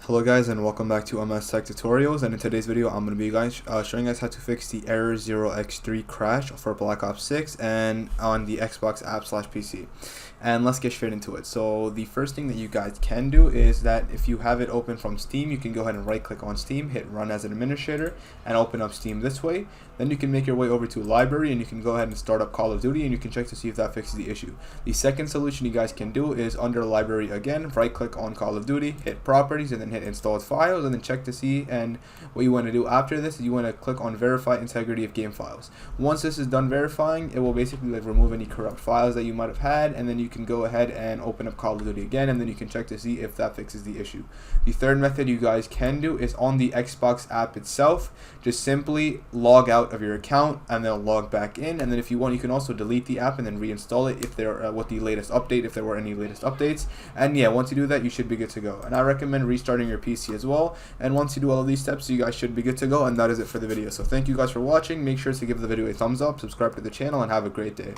Hello guys, and welcome back to MS Tech Tutorials. And in today's video I'm going to be showing you guys how to fix the error 0x3 crash for Black Ops 6 and on the Xbox app/PC. And let's get straight into it. So the first thing that you guys can do is that if you have it open from Steam, you can go ahead and right click on Steam, hit run as an administrator, and open up Steam this way. Then you can make your way over to library and you can go ahead and start up Call of Duty, and you can check to see if that fixes the issue. The second solution you guys can do is under library again, right click on Call of Duty, hit properties, and then hit installed files, and then check to see. And what you want to do after this is you want to click on verify integrity of game files. Once this is done verifying, it will basically remove any corrupt files that you might have had, and then you can go ahead and open up Call of Duty again, and then you can check to see if that fixes the issue. The third method you guys can do is on the Xbox app itself, just simply log out of your account and then log back in, and then if you want you can also delete the app and then reinstall it if there with the latest update, if there were any latest updates. And yeah, once you do that you should be good to go, and I recommend restarting your PC as well. And once you do all of these steps, you guys should be good to go. And that is it for the video. So thank you guys for watching. Make sure to give the video a thumbs up, subscribe to the channel, and have a great day.